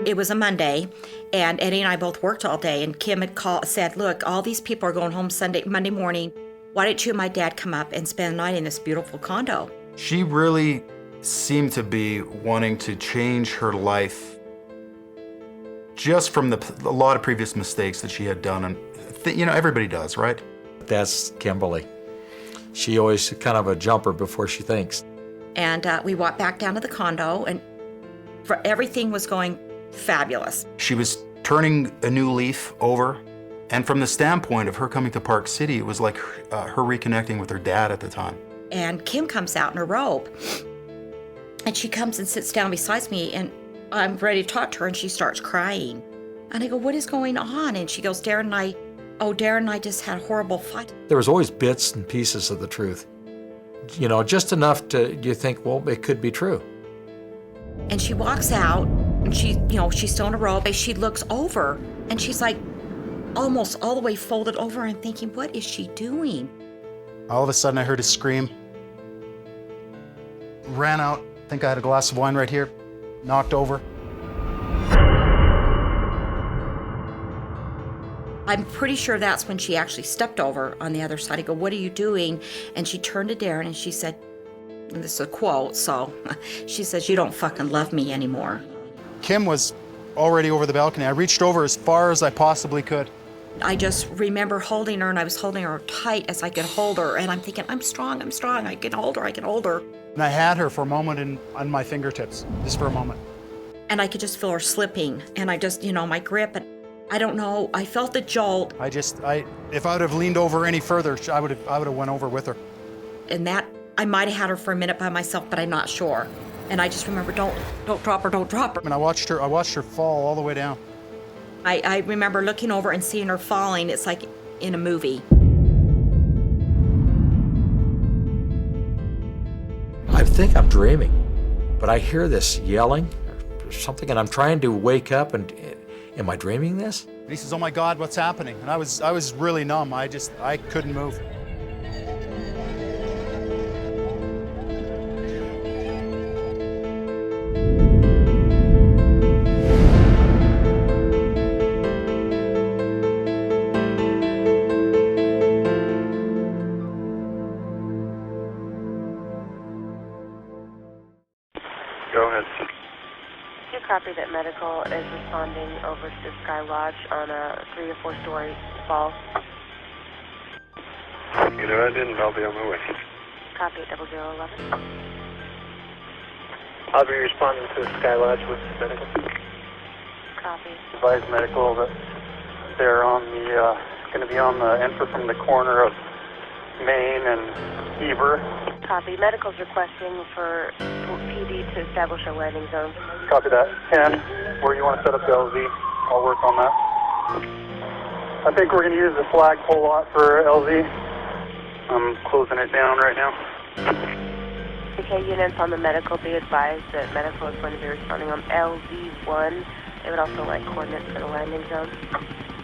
It was a Monday, and Eddie and I both worked all day, and Kim had said, look, all these people are going home Monday morning. Why don't you and my dad come up and spend the night in this beautiful condo? She really seemed to be wanting to change her life just from a lot of previous mistakes that she had done. And, everybody does, right? That's Kimberly. She always kind of a jumper before she thinks. And we walked back down to the condo, and everything was going fabulous. She was turning a new leaf over. And from the standpoint of her coming to Park City, it was like her reconnecting with her dad at the time. And Kim comes out in her robe, and she comes and sits down beside me, and I'm ready to talk to her, and she starts crying. And I go, what is going on? And she goes, Darren and I just had a horrible fight. There was always bits and pieces of the truth. Just enough you think, well, it could be true. And she walks out, and she's still in a robe. She looks over, and she's like almost all the way folded over, and thinking, what is she doing? All of a sudden I heard a scream. Ran out, I think I had a glass of wine right here, knocked over. I'm pretty sure that's when she actually stepped over on the other side. I go, what are you doing? And she turned to Darren and she said, and this is a quote, so she says, you don't fucking love me anymore. Kim was already over the balcony. I reached over as far as I possibly could. I just remember holding her, and I was holding her tight as I could hold her, and I'm thinking, I'm strong, I can hold her. And I had her for a moment on my fingertips, just for a moment. And I could just feel her slipping, and I just, my grip, and I don't know, I felt the jolt. If I would have leaned over any further, I would have went over with her. And that, I might have had her for a minute by myself, but I'm not sure. And I just remember, don't drop her. And I watched her fall all the way down. I remember looking over and seeing her falling. It's like in a movie. I think I'm dreaming, but I hear this yelling or something, and I'm trying to wake up, and am I dreaming this? And he says, oh my God, what's happening? And I was really numb. I couldn't move. Go ahead. You copy that medical is responding over to Sky Lodge on a 3 or 4 story fall. I didn't. I'll be on my way. Copy at 0011. I'll be responding to Sky Lodge with medical. Copy. Advise medical that they're going to be on the enter from the corner of Main and Heber. Copy. Medical's requesting for PD to establish a landing zone. Copy that. And where you want to set up the LZ, I'll work on that. I think we're going to use the flagpole lot for LZ. I'm closing it down right now. Okay, units on the medical, be advised that medical is going to be responding on LZ1. They would also like coordinates for the landing zone.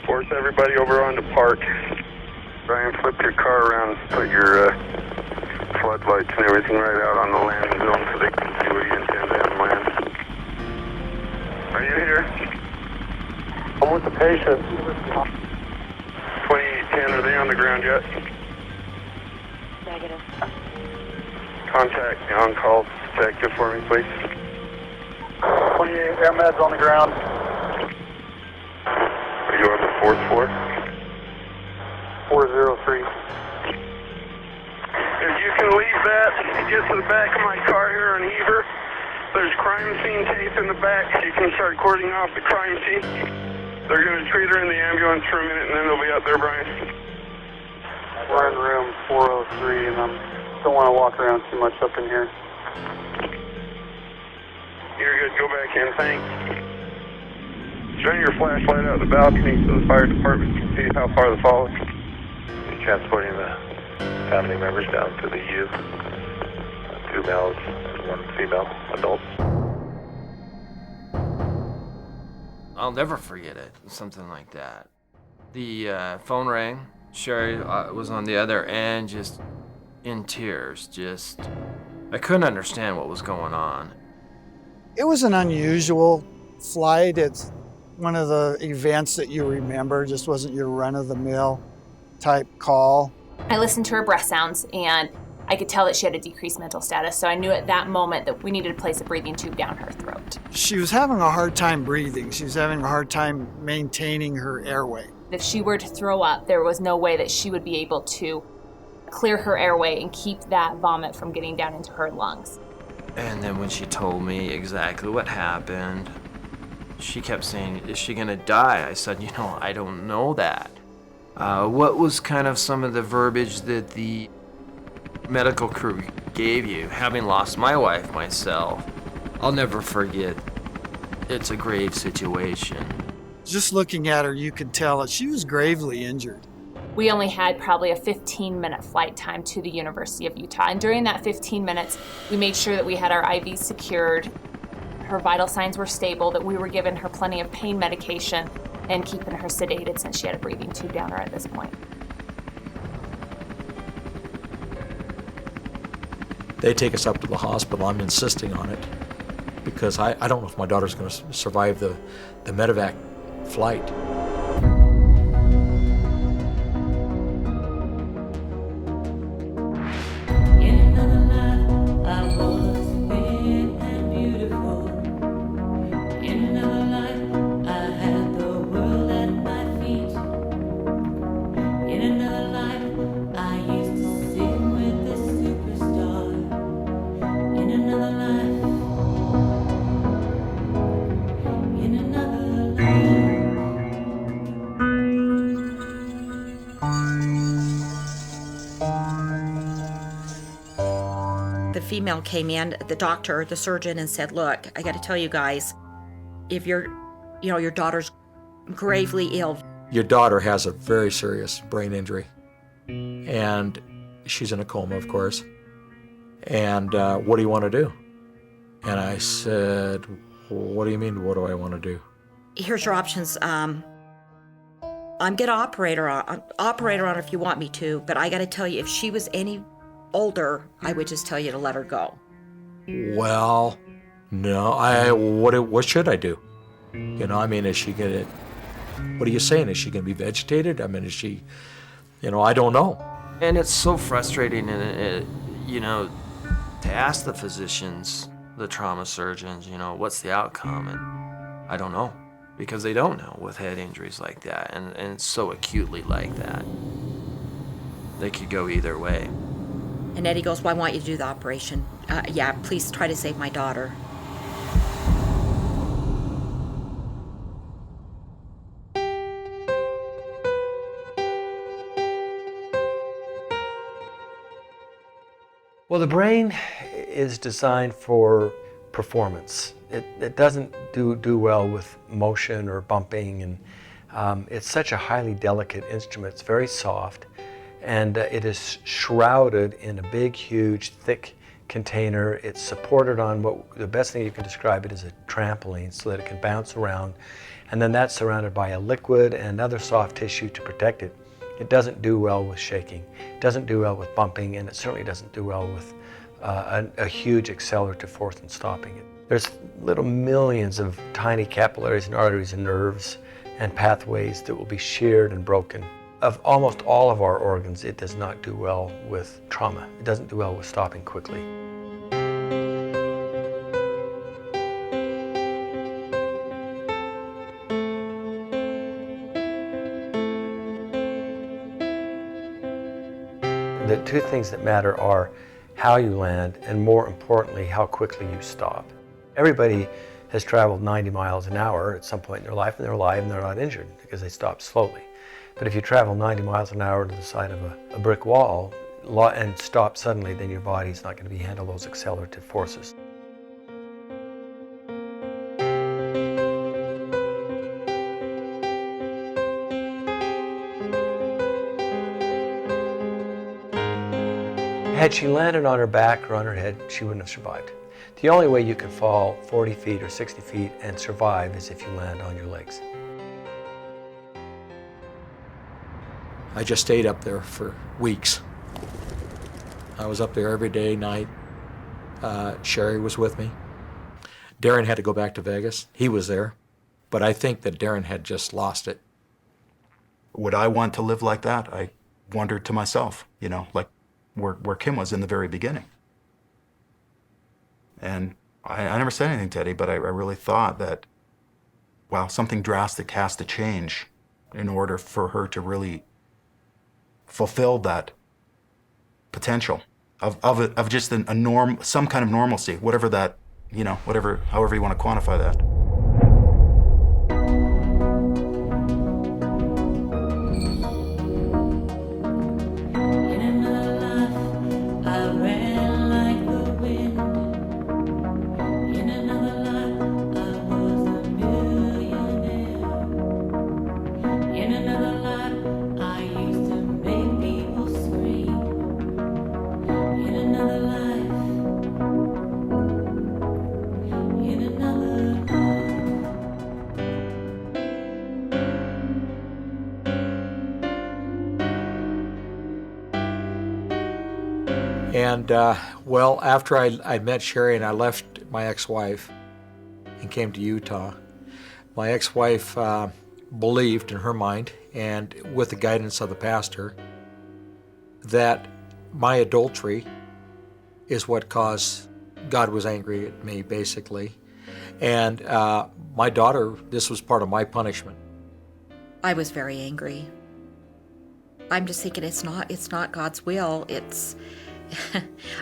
Force everybody over onto Park. Brian, flip your car around and put your floodlights and everything right out on the landing zone so they can see where you intend to have land. Are you here? I'm with the patient. 2810, are they on the ground yet? Negative. Contact the on-call detective for me, please. 28 air meds on the ground. Are you on the 4th floor? 403. If you can leave that, get to the back of my car here on Heber. There's crime scene tape in the back. You can start cording off the crime scene. They're going to treat her in the ambulance for a minute, and then they'll be out there, Brian. We're in room 403, and I don't want to walk around too much up in here. You're good. Go back in. Thanks. Shine your flashlight out the balcony so the fire department can see how far the fall is. Transporting the family members down to the U. 2 males and 1 female adult. I'll never forget it, something like that. The phone rang. Sherry was on the other end, just in tears. I couldn't understand what was going on. It was an unusual flight, it's one of the events that you remember, just wasn't your run-of-the-mill type call. I listened to her breath sounds, and I could tell that she had a decreased mental status, so I knew at that moment that we needed to place a breathing tube down her throat. She was having a hard time breathing. She was having a hard time maintaining her airway. If she were to throw up, there was no way that she would be able to clear her airway and keep that vomit from getting down into her lungs. And then when she told me exactly what happened, she kept saying, is she gonna die? I said, I don't know that. What was kind of some of the verbiage that the medical crew gave you, having lost my wife myself? I'll never forget. It's a grave situation. Just looking at her, you could tell that she was gravely injured. We only had probably a 15-minute flight time to the University of Utah. And during that 15 minutes, we made sure that we had our IVs secured, her vital signs were stable, that we were giving her plenty of pain medication and keeping her sedated since she had a breathing tube down her at this point. They take us up to the hospital. I'm insisting on it because I don't know if my daughter's going to survive the medevac flight. The female came in, the doctor, the surgeon, and said, look, I got to tell you guys, if your daughter's gravely ill. Your daughter has a very serious brain injury, and she's in a coma, of course. And what do you want to do? And I said, what do you mean, what do I want to do? Here's your options. I'm going to operate her on her if you want me to, but I got to tell you, if she was any older, I would just tell you to let her go. Well, no, what should I do? Is she gonna, what are you saying? Is she gonna be vegetated? Is she, I don't know. And it's so frustrating, to ask the physicians, the trauma surgeons, what's the outcome? And I don't know, because they don't know with head injuries like that, and it's so acutely like that. They could go either way. And Eddie goes, well, I want you to do the operation. Yeah, please try to save my daughter. Well, the brain is designed for performance. It doesn't do well with motion or bumping, and it's such a highly delicate instrument. It's very soft. And it is shrouded in a big, huge, thick container. It's supported on the best thing you can describe it as a trampoline so that it can bounce around. And then that's surrounded by a liquid and other soft tissue to protect it. It doesn't do well with shaking. It doesn't do well with bumping, and it certainly doesn't do well with a huge accelerative force in stopping it. There's little millions of tiny capillaries and arteries and nerves and pathways that will be sheared and broken. Of almost all of our organs, it does not do well with trauma. It doesn't do well with stopping quickly. The two things that matter are how you land and, more importantly, how quickly you stop. Everybody has traveled 90 miles an hour at some point in their life, and they're alive and they're not injured because they stopped slowly. But if you travel 90 miles an hour to the side of a brick wall and stop suddenly, then your body's not going to handle those accelerative forces. Had she landed on her back or on her head, she wouldn't have survived. The only way you can fall 40 feet or 60 feet and survive is if you land on your legs. I just stayed up there for weeks. I was up there every day, night. Sherry was with me. Darren had to go back to Vegas. He was there. But I think that Darren had just lost it. Would I want to live like that? I wondered to myself, like where Kim was in the very beginning. And I never said anything to Eddie, but I really thought that, wow, something drastic has to change in order for her to really fulfill that potential of just a norm, some kind of normalcy, whatever that, however you want to quantify that. And, after I met Sherry and I left my ex-wife and came to Utah, my ex-wife believed in her mind, and with the guidance of the pastor, that my adultery is what caused, God was angry at me, basically. And my daughter, this was part of my punishment. I was very angry. I'm just thinking it's not God's will.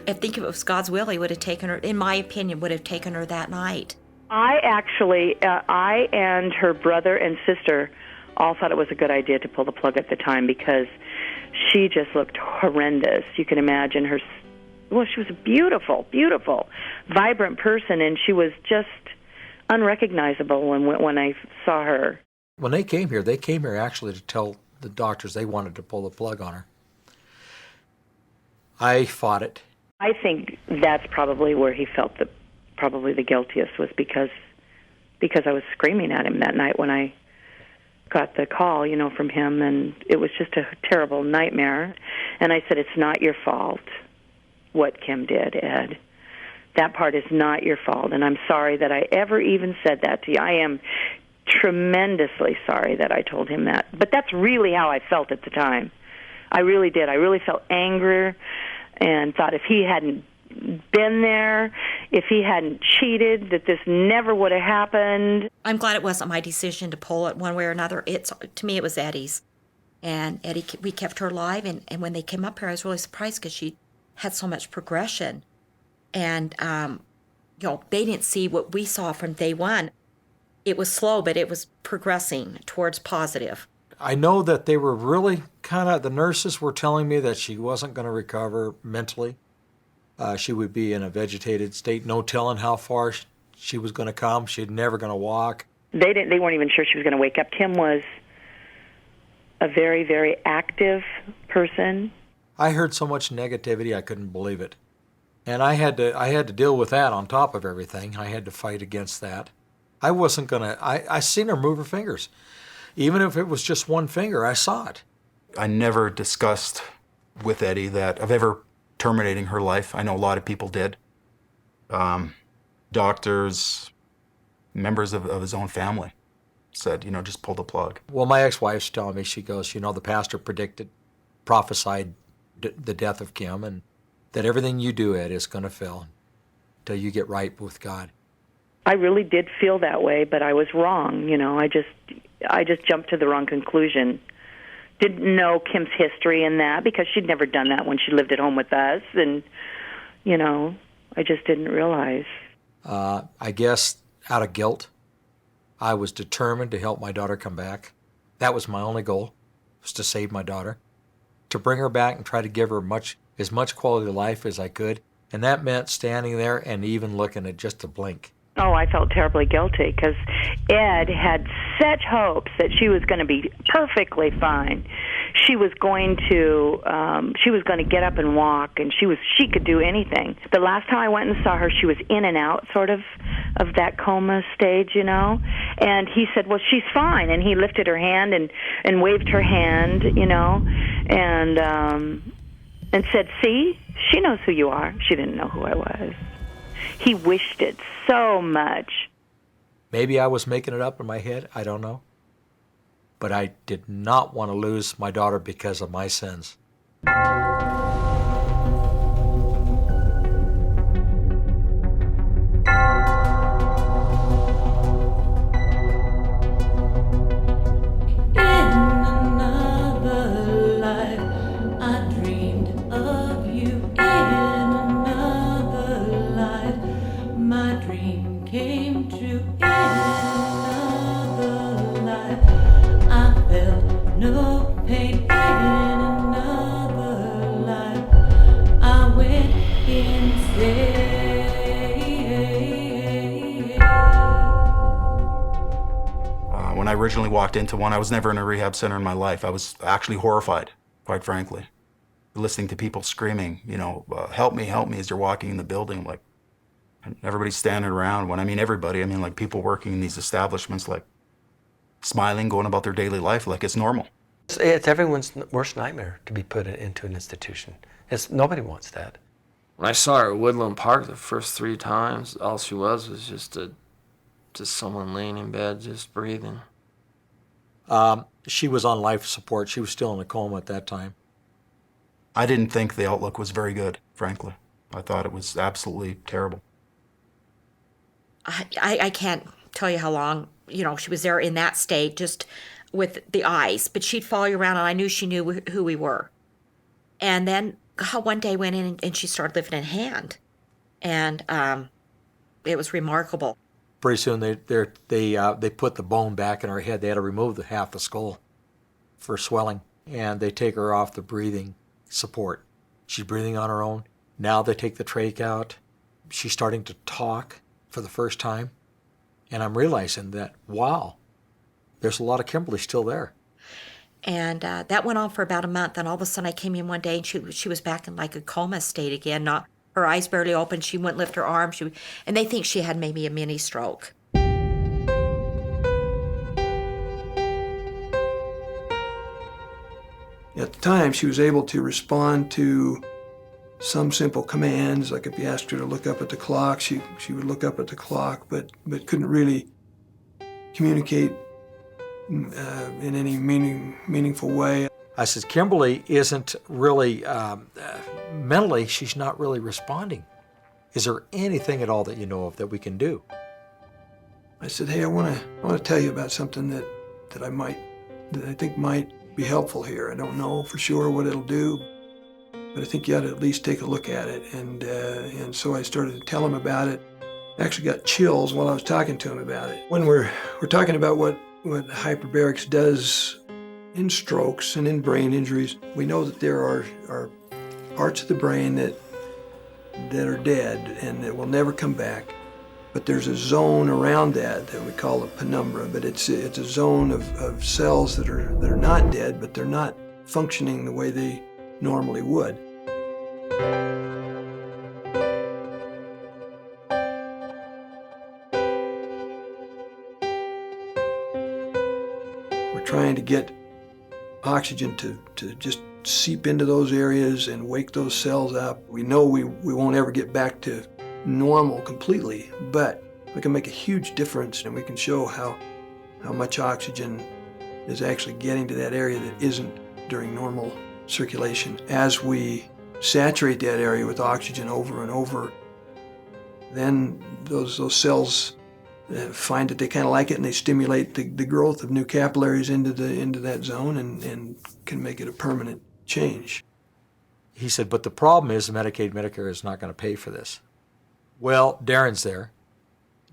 I think if it was God's will, he would have taken her, in my opinion, would have taken her that night. I and her brother and sister all thought it was a good idea to pull the plug at the time because she just looked horrendous. You can imagine her, she was a beautiful, beautiful, vibrant person, and she was just unrecognizable when I saw her. When they came here actually to tell the doctors they wanted to pull the plug on her. I fought it. I think that's probably where he felt probably the guiltiest was because I was screaming at him that night when I got the call, from him, and it was just a terrible nightmare. And I said, it's not your fault what Kim did, Ed. That part is not your fault, and I'm sorry that I ever even said that to you. I am tremendously sorry that I told him that. But that's really how I felt at the time. I really did. I really felt anger and thought if he hadn't been there, if he hadn't cheated, that this never would have happened. I'm glad it wasn't my decision to pull it one way or another. To me, it was Eddie's. And Eddie, we kept her alive. And when they came up here, I was really surprised because she had so much progression. And, they didn't see what we saw from day one. It was slow, but it was progressing towards positive. I know that they were really the nurses were telling me that she wasn't going to recover mentally. She would be in a vegetated state, no telling how far she was going to come. She's never going to walk. They weren't even sure she was going to wake up. Kim was a very, very active person. I heard so much negativity, I couldn't believe it. And I had to deal with that on top of everything. I had to fight against that. I wasn't going to, I seen her move her fingers. Even if it was just one finger, I saw it. I never discussed with Eddie that of ever terminating her life. I know a lot of people did. Doctors, members of his own family said, just pull the plug. Well, my ex-wife's telling me, she goes, the pastor prophesied the death of Kim, and that everything you do, Ed, is going to fail until you get right with God. I really did feel that way, but I was wrong. I just jumped to the wrong conclusion. Didn't know Kim's history in that because she'd never done that when she lived at home with us, and I just didn't realize. I guess out of guilt, I was determined to help my daughter come back. That was my only goal, was to save my daughter, to bring her back and try to give her as much quality of life as I could, and that meant standing there and even looking at just a blink. Oh, I felt terribly guilty because Ed had such hopes that she was going to be perfectly fine. She was going to get up and walk, and she could do anything. The last time I went and saw her, she was in and out sort of that coma stage, And he said, "Well, she's fine." And he lifted her hand and waved her hand, and said, "See, she knows who you are." She didn't know who I was. He wished it so much. Maybe I was making it up in my head, I don't know. But I did not want to lose my daughter because of my sins. When I originally walked into one, I was never in a rehab center in my life. I was actually horrified, quite frankly. Listening to people screaming, help me, as they're walking in the building, like, and everybody's standing around. When I mean everybody, I mean like people working in these establishments, like smiling, going about their daily life like it's normal. It's everyone's worst nightmare to be put into an institution. Nobody wants that. When I saw her at Woodland Park the first 3 times, all she was just someone laying in bed, just breathing. She was on life support. She was still in a coma at that time. I didn't think the outlook was very good, frankly. I thought it was absolutely terrible. I can't tell you how long, she was there in that state, just with the eyes, but she'd follow you around, and I knew she knew who we were. And then one day went in and she started lifting a hand, and it was remarkable. Pretty soon they put the bone back in her head. They had to remove half the skull for swelling, and they take her off the breathing support. She's breathing on her own. Now they take the trach out. She's starting to talk for the first time, and I'm realizing that, wow, there's a lot of Kimberly still there. And that went on for about a month, and all of a sudden I came in one day and she was back in like a coma state again. Her eyes barely open. She wouldn't lift her arm. And they think she had maybe a mini stroke. At the time, she was able to respond to some simple commands, like if you asked her to look up at the clock, she would look up at the clock, but couldn't really communicate in any meaningful way. I said, Kimberly isn't really, mentally, she's not really responding. Is there anything at all that you know of that we can do? I said, hey, I want to tell you about something that I think might be helpful here. I don't know for sure what it'll do, but I think you ought to at least take a look at it. And so I started to tell him about it. I actually got chills while I was talking to him about it. When we're talking about what hyperbarics does in strokes and in brain injuries, we know that there are parts of the brain that are dead and that will never come back. But there's a zone around that we call a penumbra, but it's a zone of cells that are not dead, but they're not functioning the way they normally would. We're trying to get oxygen to just seep into those areas and wake those cells up. We know we won't ever get back to normal completely, but we can make a huge difference, and we can show how much oxygen is actually getting to that area that isn't during normal circulation. As we saturate that area with oxygen over and over, then those cells find that they kind of like it, and they stimulate the growth of new capillaries into that zone and can make it a permanent change. He said, but the problem is Medicaid, Medicare is not going to pay for this. Well, Darren's there.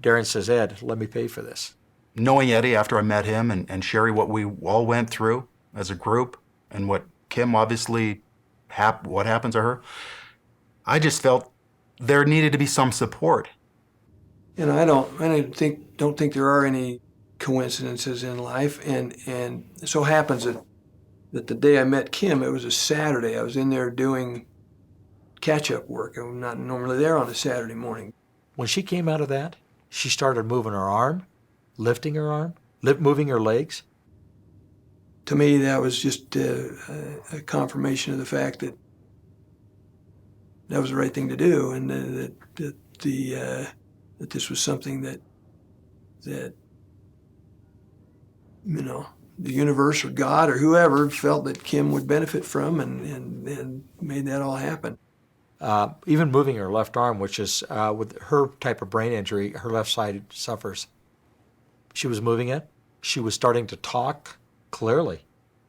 Darren says, Ed, let me pay for this. Knowing Eddie after I met him and Sherry, what we all went through as a group, and what Kim obviously, what happened to her, I just felt there needed to be some support. I don't think there are any coincidences in life, and it so happens that the day I met Kim, it was a Saturday. I was in there doing catch-up work. I'm not normally there on a Saturday morning. When she came out of that, she started moving her arm, lifting her arm, moving her legs. To me, that was just a confirmation of the fact that that was the right thing to do, and that that this was something that the universe or God or whoever felt that Kim would benefit from, and made that all happen. Even moving her left arm, which is with her type of brain injury, her left side suffers. She was moving it. She was starting to talk clearly.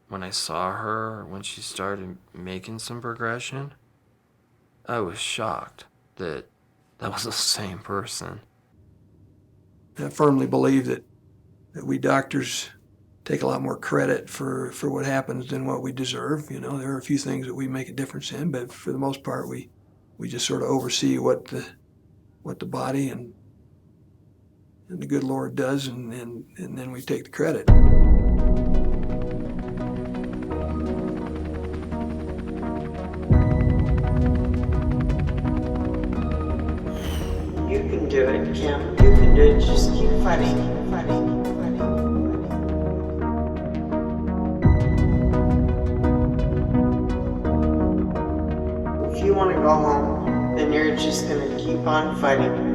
When I saw her, when she started making some progression, I was shocked that was the same person. I firmly believe that we doctors take a lot more credit for what happens than what we deserve. There are a few things that we make a difference in, but for the most part, we just sort of oversee what the body and the good Lord does, and then we take the credit. You can do it, Kim. You can do it. Just keep fighting. If you want to go home, then you're just going to keep on fighting.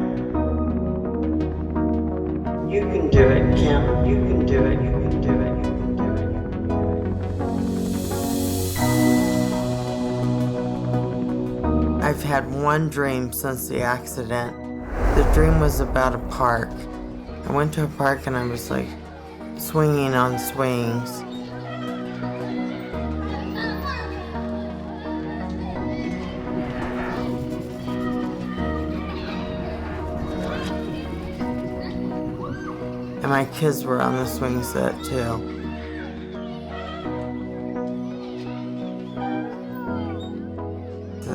You can do it, Kim. You can do it. You can do it. You can do it. I've had one dream since the accident. The dream was about a park. I went to a park and I was like swinging on swings. And my kids were on the swing set too.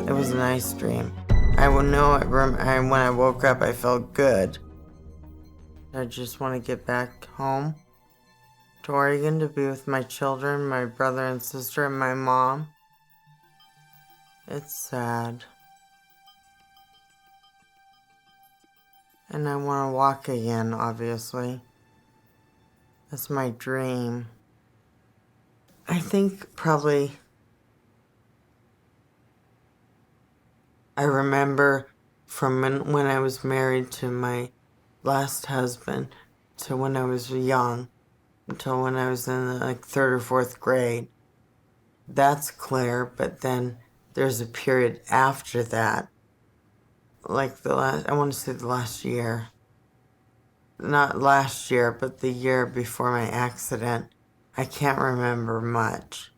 It was a nice dream. I will know it when I woke up, I felt good. I just want to get back home to Oregon to be with my children, my brother and sister, and my mom. It's sad. And I want to walk again, obviously. That's my dream. I think probably I remember from when I was married to my last husband to when I was young, until when I was in the third or fourth grade. That's clear, but then there's a period after that, I want to say the last year. Not last year, but the year before my accident. I can't remember much.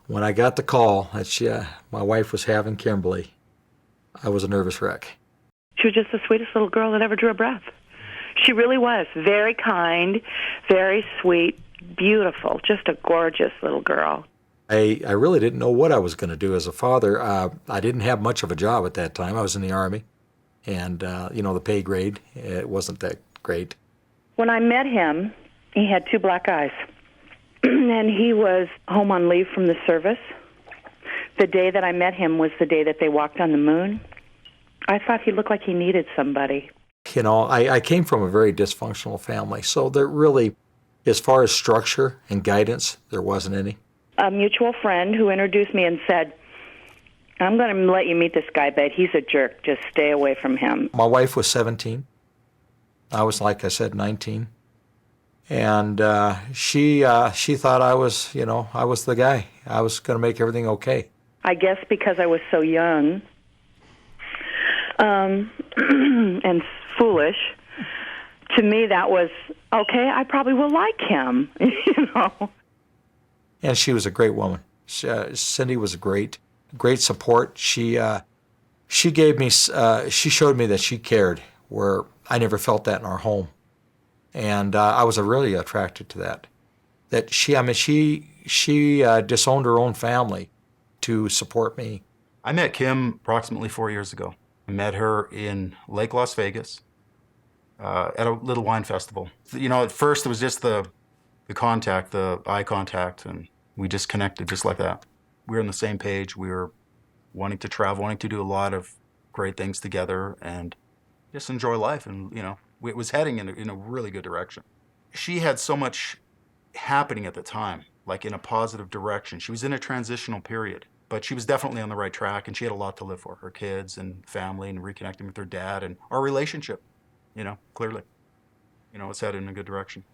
When I got the call that my wife was having Kimberly, I was a nervous wreck. She was just the sweetest little girl that ever drew a breath. She really was. Very kind, very sweet, beautiful, just a gorgeous little girl. I really didn't know what I was going to do as a father. I didn't have much of a job at that time. I was in the Army, and, the pay grade, it wasn't that great. When I met him, he had 2 black eyes, and he was home on leave from the service. The day that I met him was the day that they walked on the moon. I thought he looked like he needed somebody. I came from a very dysfunctional family, so there really, as far as structure and guidance, there wasn't any. A mutual friend who introduced me and said, I'm going to let you meet this guy, but he's a jerk. Just stay away from him. My wife was 17. I was, like I said, 19. And she thought I was, I was the guy. I was going to make everything okay. I guess because I was so young and foolish, to me that was, okay, I probably will like him, And she was a great woman. Cindy was great support. She gave me, she showed me that she cared, where I never felt that in our home. And I was really attracted to that. That she disowned her own family to support me. I met Kim approximately 4 years ago. I met her in Lake Las Vegas at a little wine festival. At first it was just the contact, the eye contact, and we just connected just like that. We were on the same page. We were wanting to travel, wanting to do a lot of great things together and just enjoy life. And, it was heading in a really good direction. She had so much happening at the time, like in a positive direction. She was in a transitional period. But she was definitely on the right track, and she had a lot to live for, her kids and family and reconnecting with her dad and our relationship, clearly. It's headed in a good direction.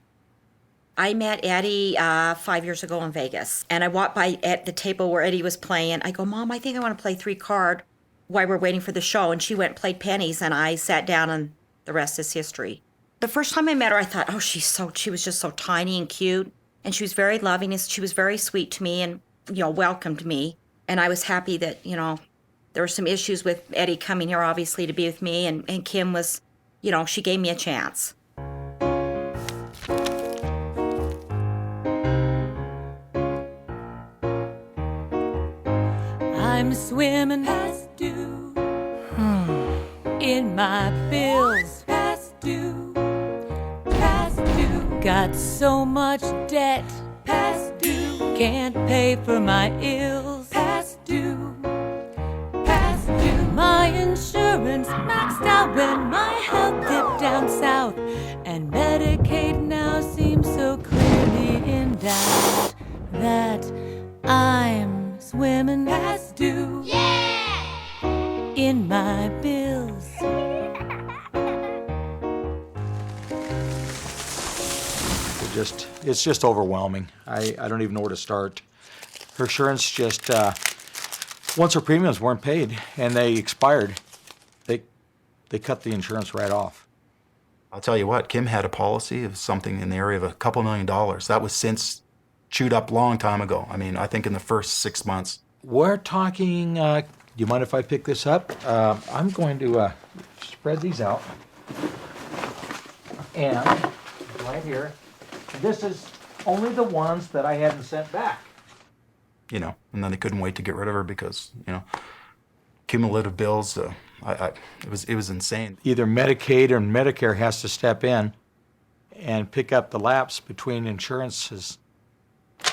I met Eddie 5 years ago in Vegas, and I walked by at the table where Eddie was playing. I go, Mom, I think I want to play 3-card while we're waiting for the show. And she went and played pennies, and I sat down, and the rest is history. The first time I met her, I thought, oh, she was just so tiny and cute, and she was very loving, and she was very sweet to me and, welcomed me. And I was happy that, there were some issues with Eddie coming here, obviously, to be with me, and Kim was, she gave me a chance. I'm swimming past due in my bills. Past due, got so much debt. Past due, can't pay for my ills. Past due, my insurance maxed out when my health dipped down south, and Medicaid now seems so clearly in doubt that I'm swimming past due in my bills. It's just overwhelming. I don't even know where to start. Her insurance just, once her premiums weren't paid and they expired, they cut the insurance right off. I'll tell you what, Kim had a policy of something in the area of a couple $1 million. That was since chewed up long time ago. I mean, I think in the first 6 months. We're talking, do you mind if I pick this up? I'm going to spread these out. And right here, this is only the ones that I hadn't sent back. And then they couldn't wait to get rid of her because, cumulative bills, it was insane. Either Medicaid or Medicare has to step in and pick up the lapse between insurances,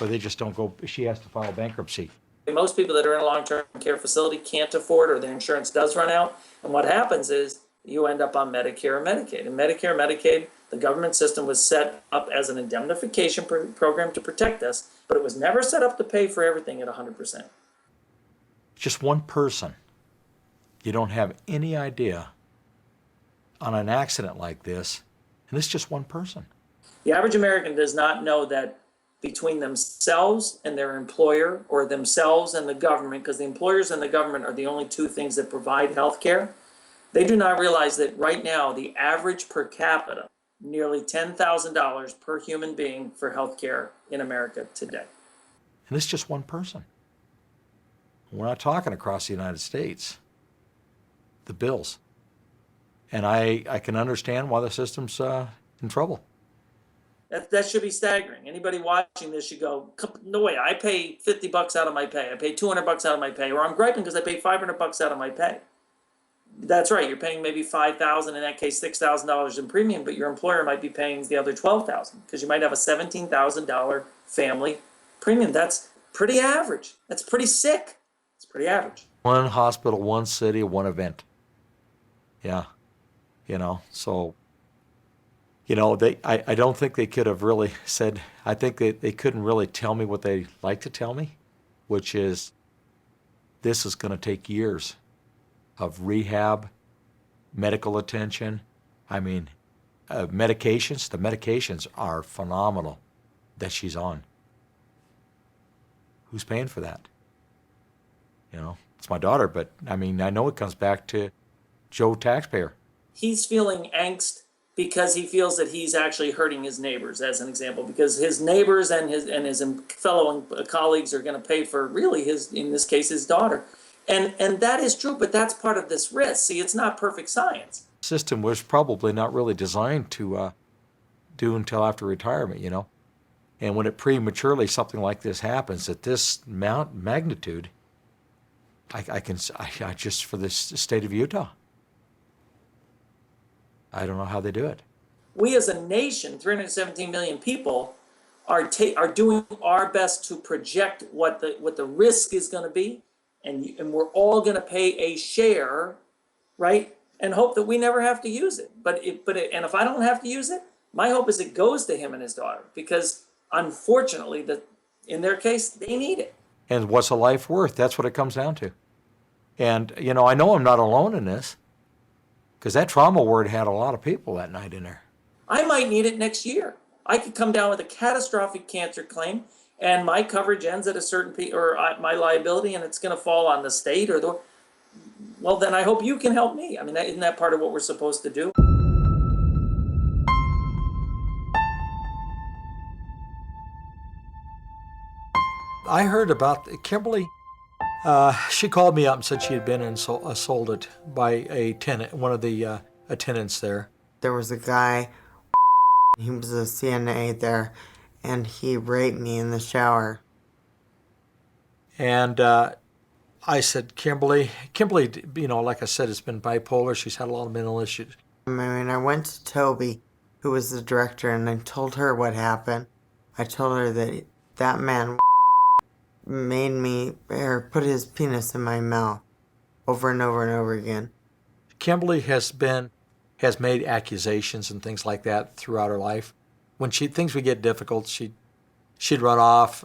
or they just don't go, she has to file bankruptcy. Most people that are in a long-term care facility can't afford, or their insurance does run out. And what happens is you end up on Medicare or Medicaid. And Medicare, Medicaid, the government system was set up as an indemnification program to protect us, but it was never set up to pay for everything at 100%. Just one person. You don't have any idea on an accident like this, and it's just one person. The average American does not know that between themselves and their employer, or themselves and the government, because the employers and the government are the only two things that provide health care, they do not realize that right now the average per capita, nearly $10,000 per human being for health care in America today. And it's just one person. We're not talking across the United States. The bills. And I can understand why the system's in trouble. That should be staggering. Anybody watching this should go, no way, I pay $50 out of my pay. I pay $200 out of my pay. Or I'm griping because I pay $500 out of my pay. That's right, you're paying maybe $5,000, in that case $6,000 in premium, but your employer might be paying the other $12,000 because you might have a $17,000 family premium. That's pretty average. That's pretty sick. It's pretty average. One hospital, one city, one event. Yeah, so, I don't think they could have really said, I think they couldn't really tell me what they like to tell me, which is this is going to take years of rehab, medical attention. I mean, medications. The medications are phenomenal that she's on. Who's paying for that? It's my daughter, but I mean, I know it comes back to Joe taxpayer. He's feeling angst because he feels that he's actually hurting his neighbors, as an example, because his neighbors and his fellow colleagues are going to pay for really in this case, his daughter. And that is true, but that's part of this risk. See, it's not perfect science. The system was probably not really designed to do until after retirement, And when it prematurely something like this happens at this magnitude, I just for this state of Utah, I don't know how they do it. We as a nation, 317 million people, are doing our best to project what the risk is going to be, and we're all going to pay a share, right? And hope that we never have to use it. And if I don't have to use it, my hope is it goes to him and his daughter, because unfortunately, in their case, they need it. And what's a life worth? That's what it comes down to. And, you know, I know I'm not alone in this, because that trauma ward had a lot of people that night in there. I might need it next year. I could come down with a catastrophic cancer claim, and my coverage ends at a certain my liability, and it's going to fall on the state or the. Well, then I hope you can help me. I mean, isn't that part of what we're supposed to do? I heard about Kimberly. She called me up and said she had been assaulted by a tenant, one of the attendants there. There was a guy, he was a CNA there, and he raped me in the shower. And I said, Kimberly, you know, like I said, has been bipolar. She's had a lot of mental issues. I mean, I went to Toby, who was the director, and I told her what happened. I told her that that man made me, or put his penis in my mouth over and over and over again. Kimberly has made accusations and things like that throughout her life. When things would get difficult, she'd run off.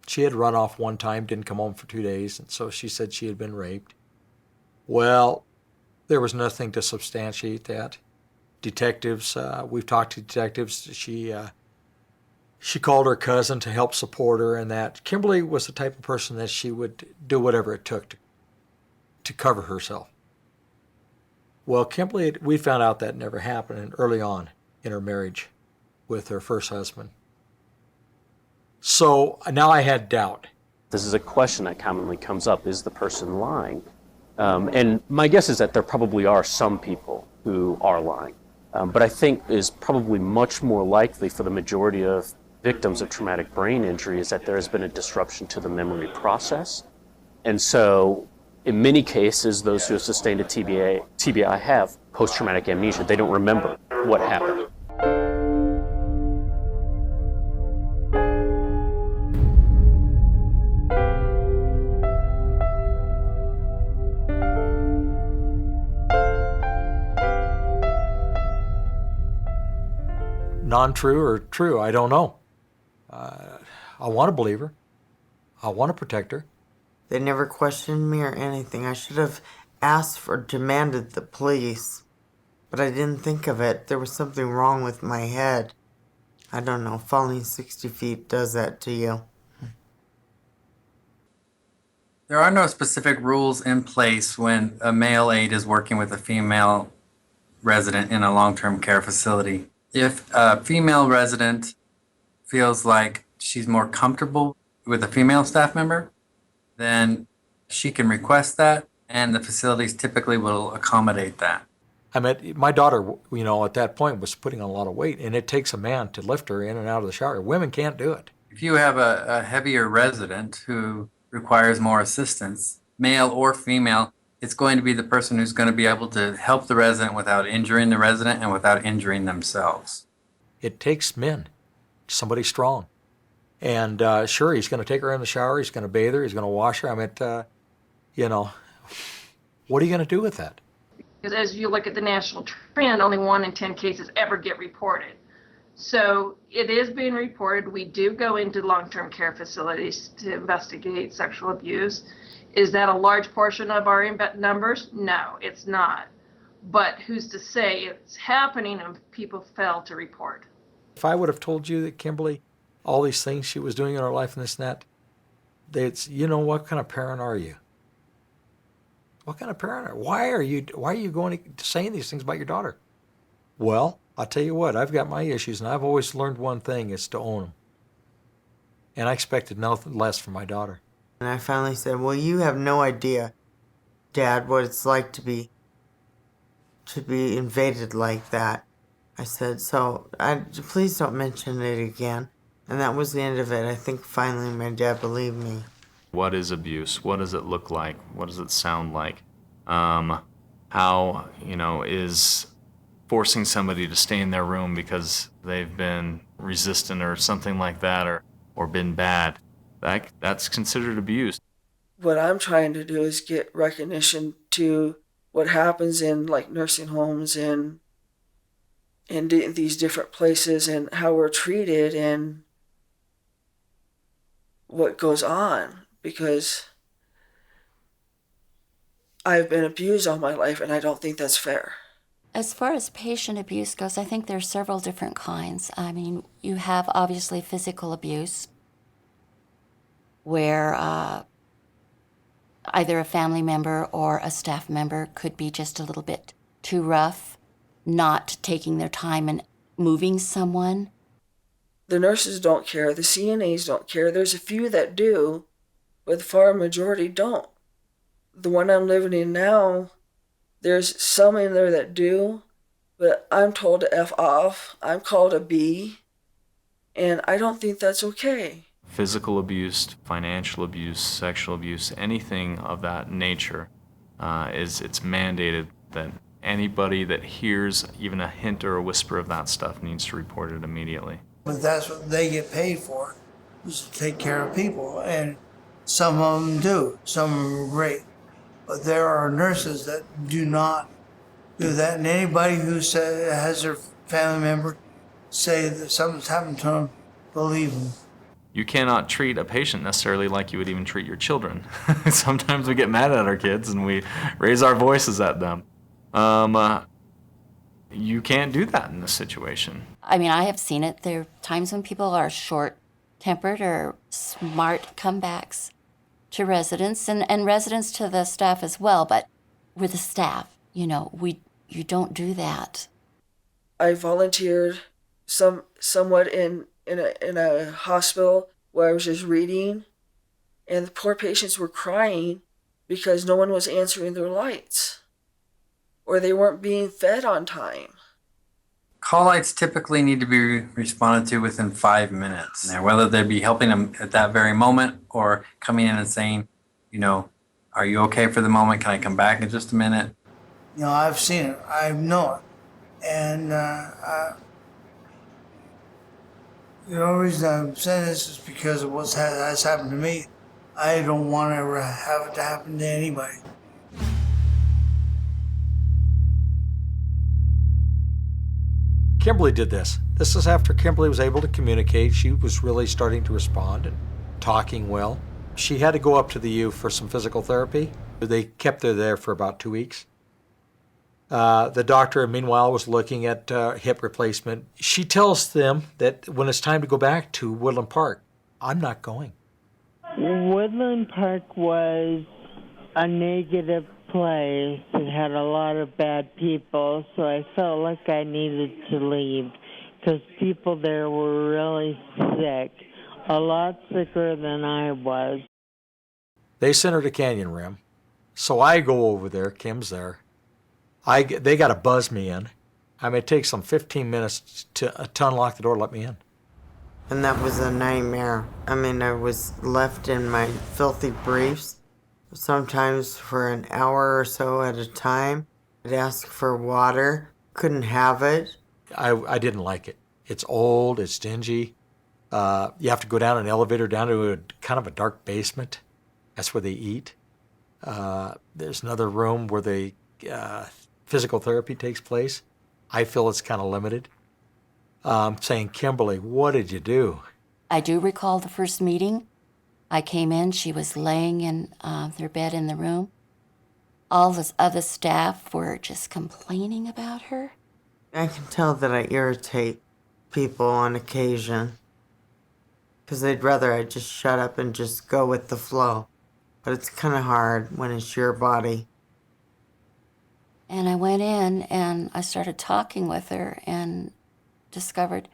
She had run off one time, didn't come home for 2 days, and so she said she had been raped. Well, there was nothing to substantiate that. Detectives, we've talked to detectives. She called her cousin to help support her, and that Kimberly was the type of person that she would do whatever it took to cover herself. Well, Kimberly, we found out that never happened early on in her marriage with her first husband. So now I had doubt. This is a question that commonly comes up, is the person lying? And my guess is that there probably are some people who are lying. But I think is probably much more likely for the majority of victims of traumatic brain injury is that there has been a disruption to the memory process. And so in many cases, those who have sustained a TBI have post-traumatic amnesia. They don't remember what happened. Non-true or true, I don't know. I want to believe her. I want to protect her. They never questioned me or anything. I should have asked for, demanded the police, but I didn't think of it. There was something wrong with my head. I don't know, falling 60 feet does that to you. There are no specific rules in place when a male aide is working with a female resident in a long-term care facility. If a female resident feels like she's more comfortable with a female staff member, then she can request that, and the facilities typically will accommodate that. I mean, my daughter, you know, at that point was putting on a lot of weight, and it takes a man to lift her in and out of the shower. Women can't do it. If you have a heavier resident who requires more assistance, male or female, it's going to be the person who's going to be able to help the resident without injuring the resident and without injuring themselves. It takes men, somebody strong. And sure, he's going to take her in the shower, he's going to bathe her, he's going to wash her. I mean, you know, what are you going to do with that? Because as you look at the national trend, only 1 in 10 cases ever get reported. So it is being reported. We do go into long-term care facilities to investigate sexual abuse. Is that a large portion of our numbers? No, it's not. But who's to say it's happening and people fail to report? If I would have told you that Kimberly, all these things she was doing in her life and this and that, it's, you know, what kind of parent are you? What kind of parent are you? Why are you going to saying these things about your daughter? Well, I'll tell you what, I've got my issues, and I've always learned one thing, is to own them. And I expected nothing less from my daughter. And I finally said, well, you have no idea, Dad, what it's like to be invaded like that. I said, so please don't mention it again. And that was the end of it. I think finally my dad believed me. What is abuse? What does it look like? What does it sound like? How, you know, is forcing somebody to stay in their room because they've been resistant or something like that, or been bad, that's considered abuse. What I'm trying to do is get recognition to what happens in like nursing homes and in these different places and how we're treated and what goes on. because I've been abused all my life, and I don't think that's fair. As far as patient abuse goes, I think there are several different kinds. I mean, you have obviously physical abuse, where either a family member or a staff member could be just a little bit too rough, not taking their time and moving someone. The nurses don't care, the CNAs don't care. There's a few that do, but the far majority don't. The one I'm living in now, there's some in there that do, but I'm told to F off. I'm called a B, and I don't think that's okay. Physical abuse, financial abuse, sexual abuse, anything of that nature, it's mandated that anybody that hears even a hint or a whisper of that stuff needs to report it immediately. But that's what they get paid for, is to take care of people, and some of them do. Some of them are great. But there are nurses that do not do that, and anybody who has their family member say that something's happened to them, believe them. You cannot treat a patient necessarily like you would even treat your children. Sometimes we get mad at our kids and we raise our voices at them. You can't do that in this situation. I mean, I have seen it. There are times when people are short-tempered or smart comebacks to residents, and residents to the staff as well, but with the staff, you don't do that. I volunteered somewhat in a hospital where I was just reading, and the poor patients were crying because no one was answering their lights, or they weren't being fed on time. Call lights typically need to be responded to within 5 minutes. Now, whether they be helping them at that very moment or coming in and saying, are you okay for the moment? Can I come back in just a minute? I've seen it. I know it. And the only reason I'm saying this is because of what has happened to me. I don't want to ever have it to happen to anybody. Kimberly did this. This is after Kimberly was able to communicate. She was really starting to respond and talking well. She had to go up to the U for some physical therapy. They kept her there for about 2 weeks. The doctor, meanwhile, was looking at hip replacement. She tells them that when it's time to go back to Woodland Park, I'm not going. Woodland Park was a negative place. It had a lot of bad people, so I felt like I needed to leave because people there were really sick, a lot sicker than I was. They sent her to Canyon Rim, so I go over there. Kim's there. They got to buzz me in. I mean, it takes them 15 minutes to unlock the door, let me in. And that was a nightmare. I mean, I was left in my filthy briefs, sometimes for an hour or so at a time. I'd ask for water, couldn't have it. I didn't like it. It's old, it's dingy. You have to go down an elevator down to a kind of a dark basement. That's where they eat. There's another room where they physical therapy takes place. I feel it's kind of limited. Saying, Kimberly, what did you do? I do recall the first meeting. I came in, she was laying in their bed in the room. All the other staff were just complaining about her. I can tell that I irritate people on occasion because they'd rather I just shut up and just go with the flow. But it's kind of hard when it's your body. And I went in and I started talking with her and discovered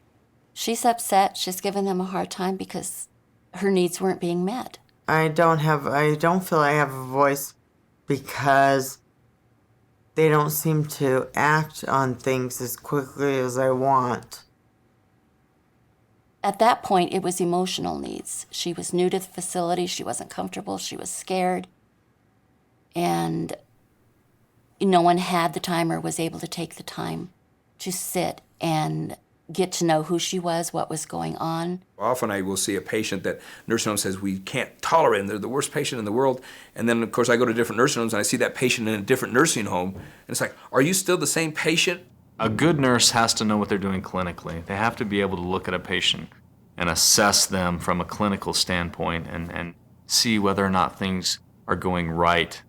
she's upset. She's giving them a hard time because her needs weren't being met. I don't feel I have a voice because they don't seem to act on things as quickly as I want. At that point, it was emotional needs. She was new to the facility. She wasn't comfortable. She was scared. And no one had the time or was able to take the time to sit and get to know who she was, what was going on. Often I will see a patient that nursing home says we can't tolerate them, they're the worst patient in the world. And then of course I go to different nursing homes and I see that patient in a different nursing home. And it's like, are you still the same patient? A good nurse has to know what they're doing clinically. They have to be able to look at a patient and assess them from a clinical standpoint and see whether or not things are going right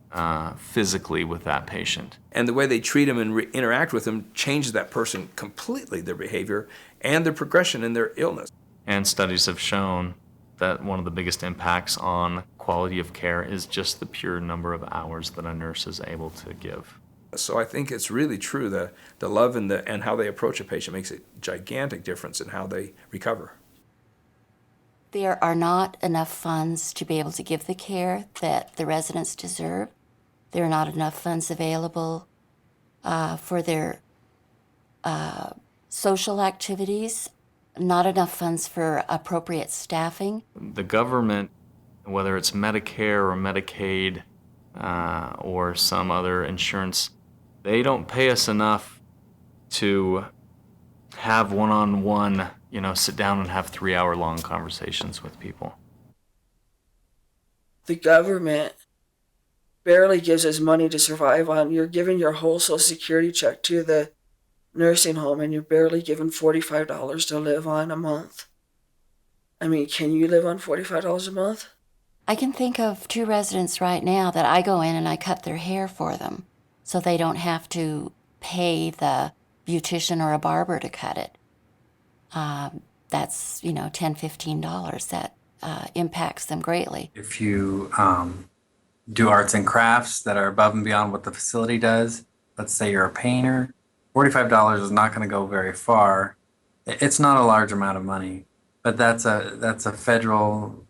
physically with that patient. And the way they treat them and interact with them changes that person completely, their behavior and their progression in their illness. And studies have shown that one of the biggest impacts on quality of care is just the pure number of hours that a nurse is able to give. So I think it's really true, the love and how they approach a patient makes a gigantic difference in how they recover. There are not enough funds to be able to give the care that the residents deserve. There are not enough funds available for their social activities, not enough funds for appropriate staffing. The government, whether it's Medicare or Medicaid or some other insurance, they don't pay us enough to have one-on-one, sit down and have 3-hour-long conversations with people. The government barely gives us money to survive on. You're giving your whole Social Security check to the nursing home, and you're barely given $45 to live on a month. I mean, can you live on $45 a month? I can think of 2 residents right now that I go in and I cut their hair for them so they don't have to pay the beautician or a barber to cut it. That's, $10, $15. That impacts them greatly. If you do arts and crafts that are above and beyond what the facility does, let's say you're a painter, $45 is not going to go very far. It's not a large amount of money, but that's a federal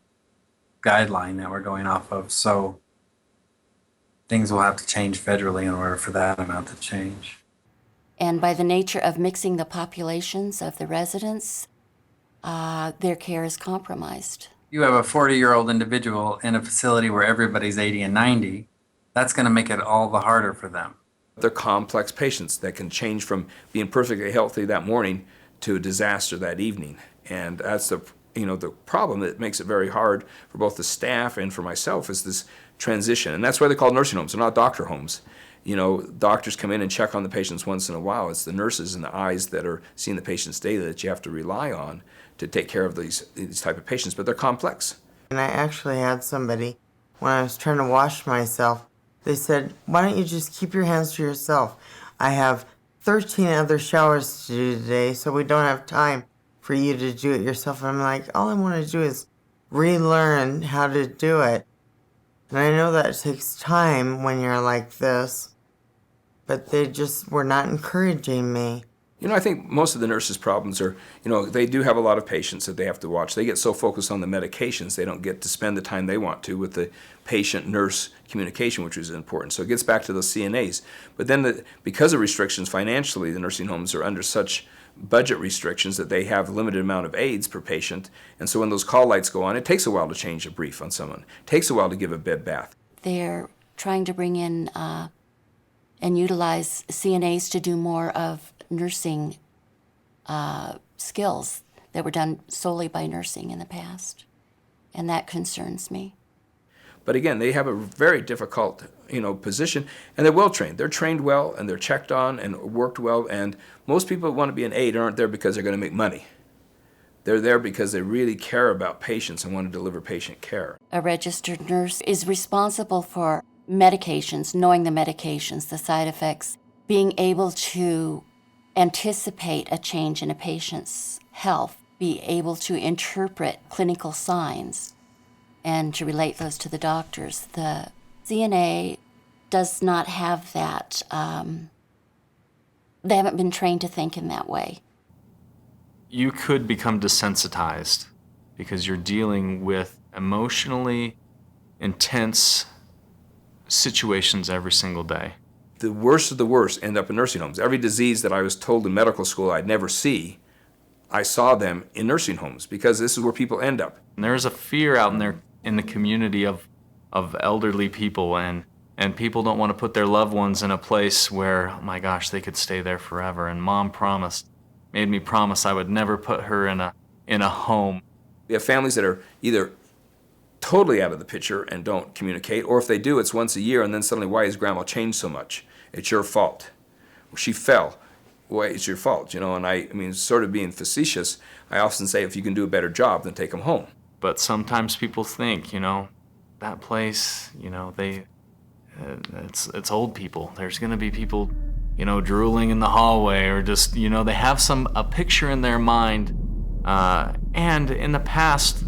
guideline that we're going off of. So things will have to change federally in order for that amount to change. And by the nature of mixing the populations of the residents, their care is compromised. You have a 40-year-old individual in a facility where everybody's 80 and 90, that's going to make it all the harder for them. They're complex patients that can change from being perfectly healthy that morning to a disaster that evening. And that's the problem that makes it very hard for both the staff and for myself is this transition. And that's why they're called nursing homes. They're not doctor homes. Doctors come in and check on the patients once in a while. It's the nurses and the eyes that are seeing the patients daily that you have to rely on to take care of these type of patients, but they're complex. And I actually had somebody, when I was trying to wash myself, they said, why don't you just keep your hands to yourself? I have 13 other showers to do today, so we don't have time for you to do it yourself. And I'm like, all I want to do is relearn how to do it. And I know that takes time when you're like this, but they just were not encouraging me. I think most of the nurses' problems are, they do have a lot of patients that they have to watch. They get so focused on the medications, they don't get to spend the time they want to with the patient-nurse communication, which is important. So it gets back to those CNAs. But then because of restrictions financially, the nursing homes are under such budget restrictions that they have a limited amount of aides per patient. And so when those call lights go on, it takes a while to change a brief on someone. It takes a while to give a bed bath. They're trying to bring in and utilize CNAs to do more of nursing skills that were done solely by nursing in the past. And that concerns me. But again, they have a very difficult, position, and they're well trained. They're trained well, and they're checked on and worked well. And most people who want to be an aide aren't there because they're going to make money. They're there because they really care about patients and want to deliver patient care. A registered nurse is responsible for medications, knowing the medications, the side effects, being able to anticipate a change in a patient's health, be able to interpret clinical signs, and to relate those to the doctors. The CNA does not have that. They haven't been trained to think in that way. You could become desensitized because you're dealing with emotionally intense situations every single day. The worst of the worst end up in nursing homes. Every disease that I was told in medical school I'd never see, I saw them in nursing homes because this is where people end up. And there's a fear out in there in the community of elderly people, and people don't want to put their loved ones in a place where, oh my gosh, they could stay there forever. And Mom made me promise I would never put her in a home. We have families that are either totally out of the picture and don't communicate, or if they do, it's once a year, and then suddenly, why has Grandma changed so much? It's your fault. Well, she fell. Well, it's your fault, and I mean, sort of being facetious, I often say if you can do a better job, then take them home. But sometimes people think, that place, it's old people. There's going to be people, drooling in the hallway, or just, they have a picture in their mind. And in the past,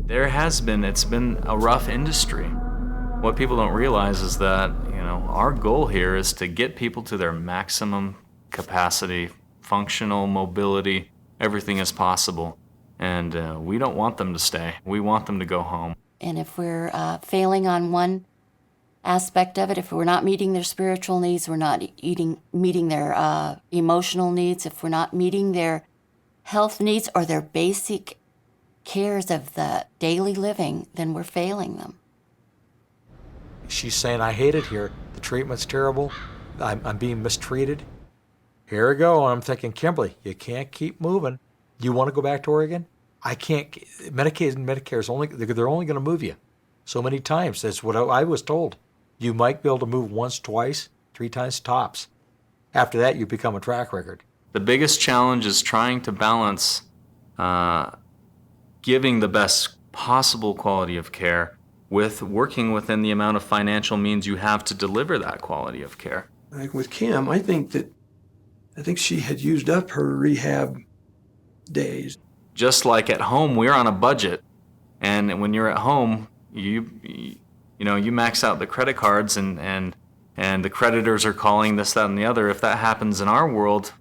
it's been a rough industry. What people don't realize is that, our goal here is to get people to their maximum capacity, functional mobility, everything is possible. And we don't want them to stay. We want them to go home. And if we're failing on one aspect of it, if we're not meeting their spiritual needs, we're not meeting their emotional needs, if we're not meeting their health needs or their basic cares of the daily living, then we're failing them. She's saying, I hate it here. The treatment's terrible. I'm being mistreated. Here we go. And I'm thinking, Kimberly, you can't keep moving. You want to go back to Oregon? I can't. Medicaid and Medicare is they're only going to move you so many times. That's what I was told. You might be able to move once, twice, 3 times tops. After that, you become a track record. The biggest challenge is trying to balance giving the best possible quality of care with working within the amount of financial means you have to deliver that quality of care. Like with Kim, I think she had used up her rehab days. Just like at home, we're on a budget, and when you're at home, you max out the credit cards, and the creditors are calling this, that, and the other. If that happens in our world,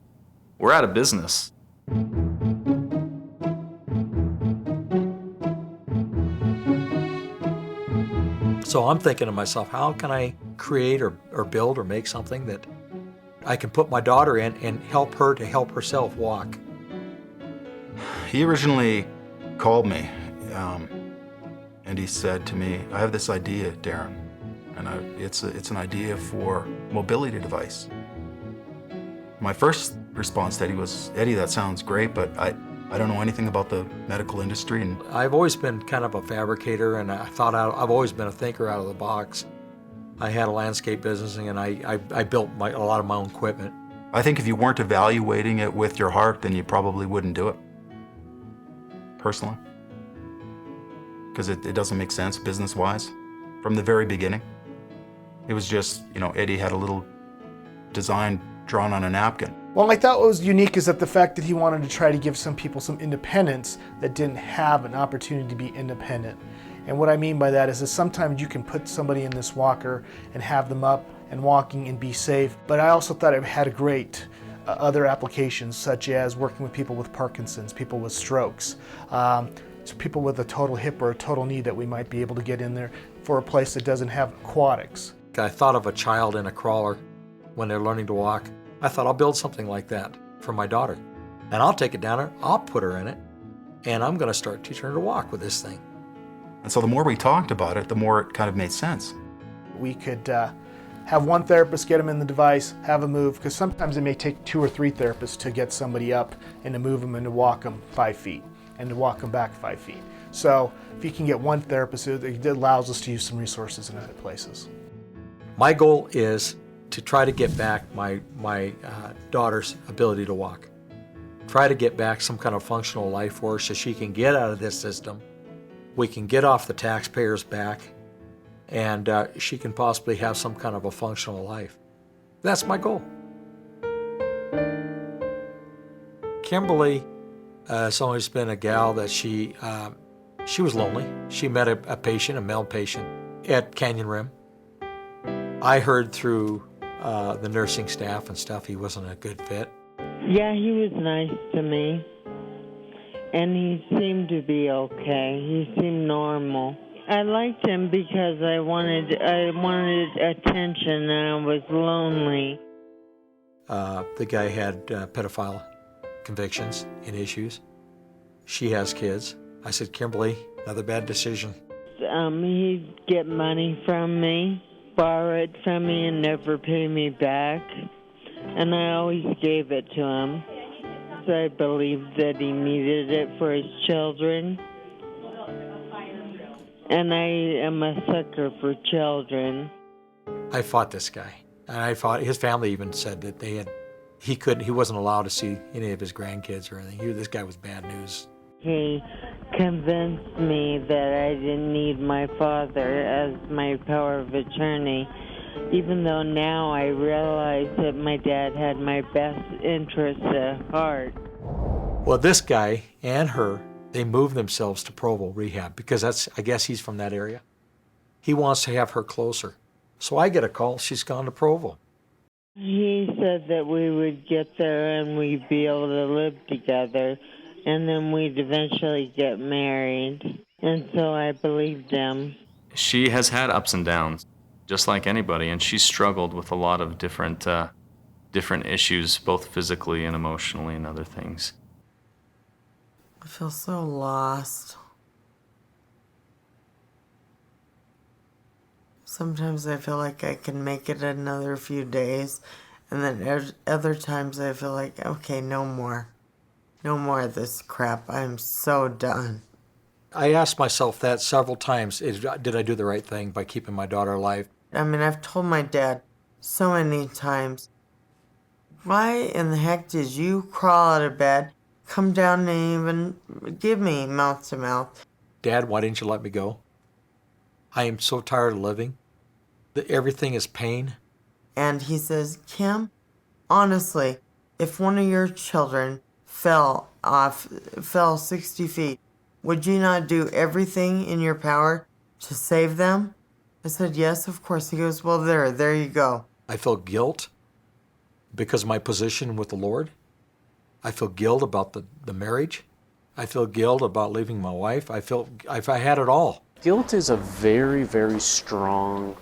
we're out of business. So I'm thinking to myself, how can I create or build or make something that I can put my daughter in and help her to help herself walk? He originally called me, and he said to me, I have this idea, Darren, and it's an idea for a mobility device. My first response to Eddie was, Eddie, that sounds great, but I don't know anything about the medical industry. And I've always been kind of a fabricator, and I've always been a thinker out of the box. I had a landscape business, and I built a lot of my own equipment. I think if you weren't evaluating it with your heart, then you probably wouldn't do it, personally. Because it doesn't make sense business-wise from the very beginning. It was just, Eddie had a little design drawn on a napkin. Well, I thought what was unique is that the fact that he wanted to try to give some people some independence that didn't have an opportunity to be independent. And what I mean by that is that sometimes you can put somebody in this walker and have them up and walking and be safe. But I also thought it had a great other applications, such as working with people with Parkinson's, people with strokes, so people with a total hip or a total knee that we might be able to get in there for a place that doesn't have aquatics. I thought of a child in a crawler when they're learning to walk. I thought I'll build something like that for my daughter. And I'll take it down there, I'll put her in it, and I'm going to start teaching her to walk with this thing. And so the more we talked about it, the more it kind of made sense. We could have one therapist get them in the device, have them move, because sometimes it may take 2 or 3 therapists to get somebody up and to move them and to walk them 5 feet and to walk them back 5 feet. So if you can get one therapist, it allows us to use some resources in other places. My goal is to try to get back my daughter's ability to walk. Try to get back some kind of functional life for her so she can get out of this system. We can get off the taxpayers' back, and she can possibly have some kind of a functional life. That's my goal. Kimberly has always been a gal that she was lonely. She met a male patient at Canyon Rim. I heard through the nursing staff and stuff he wasn't a good fit. Yeah, he was nice to me, and he seemed to be okay. He seemed normal. I liked him because I wanted attention, and I was lonely. The guy had pedophile convictions and issues. She has kids. I said, Kimberly, another bad decision. He'd get money from me, borrow it from me, and never pay me back. And I always gave it to him. So I believed that he needed it for his children. And I am a sucker for children. I fought this guy. And his family even said that he wasn't allowed to see any of his grandkids or anything. This guy was bad news. He convinced me that I didn't need my father as my power of attorney, even though now I realize that my dad had my best interests at heart. Well, this guy and her, they moved themselves to Provo Rehab because I guess he's from that area. He wants to have her closer. So I get a call, she's gone to Provo. He said that we would get there and we'd be able to live together, and then we'd eventually get married. And so I believed him. She has had ups and downs, just like anybody, and she's struggled with a lot of different issues, both physically and emotionally and other things. I feel so lost. Sometimes I feel like I can make it another few days, and then other times I feel like, okay, no more. No more of this crap. I'm so done. I asked myself that several times. Did I do the right thing by keeping my daughter alive? I mean, I've told my dad so many times, why in the heck did you crawl out of bed, come down and even give me mouth to mouth? Dad, why didn't you let me go? I am so tired of living. Everything is pain. And he says, Kim, honestly, if one of your children fell 60 feet, would you not do everything in your power to save them? I said, yes, of course. He goes, well, there you go. I feel guilt because of my position with the Lord. I feel guilt about the marriage. I feel guilt about leaving my wife. I had it all. Guilt is a very, very strong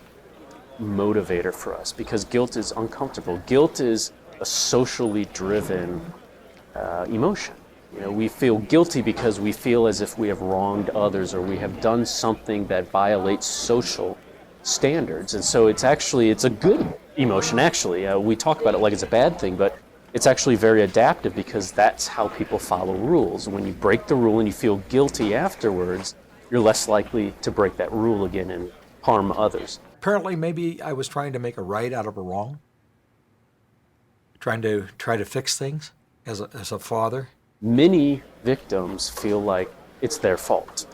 motivator for us because guilt is uncomfortable. Guilt is a socially driven emotion. You know, we feel guilty because we feel as if we have wronged others or we have done something that violates social standards. And so it's a good emotion, actually. We talk about it like it's a bad thing, but it's actually very adaptive because that's how people follow rules. When you break the rule and you feel guilty afterwards, you're less likely to break that rule again and harm others. Apparently, maybe I was trying to make a right out of a wrong. Trying to fix things as a father. Many victims feel like it's their fault.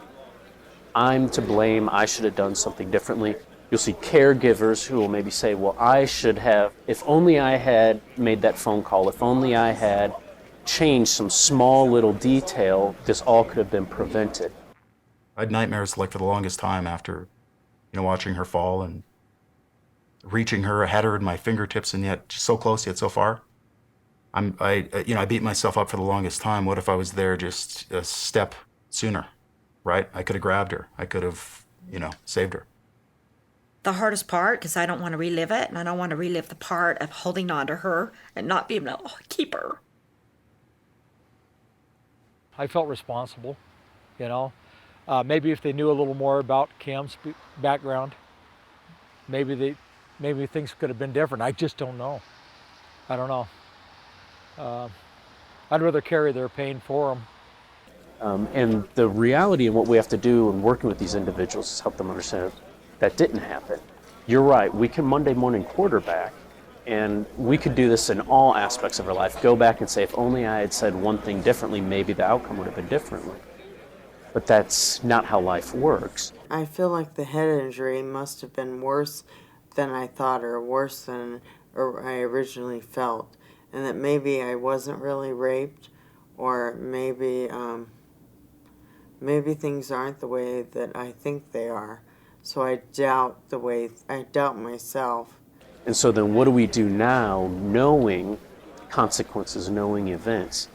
I'm to blame, I should have done something differently. You'll see caregivers who will maybe say, well, I should have, if only I had made that phone call, if only I had changed some small little detail, this all could have been prevented. I had nightmares like for the longest time after, watching her fall and reaching her, I had her in my fingertips and yet so close yet so far. I beat myself up for the longest time. What if I was there just a step sooner, right? I could have grabbed her. I could have, saved her. The hardest part, because I don't want to relive it, and I don't want to relive the part of holding on to her and not being able to keep her. I felt responsible, Maybe if they knew a little more about Cam's background, maybe things could have been different. I just don't know. I don't know. I'd rather carry their pain for them. And the reality and what we have to do in working with these individuals is help them understand that didn't happen. You're right, we can Monday morning quarterback, and we could do this in all aspects of our life. Go back and say, if only I had said one thing differently, maybe the outcome would have been differently. But that's not how life works. I feel like the head injury must have been worse than I thought, or worse than I originally felt. And that maybe I wasn't really raped, or maybe things aren't the way that I think they are. So I doubt myself. And so then what do we do now, knowing consequences, knowing events,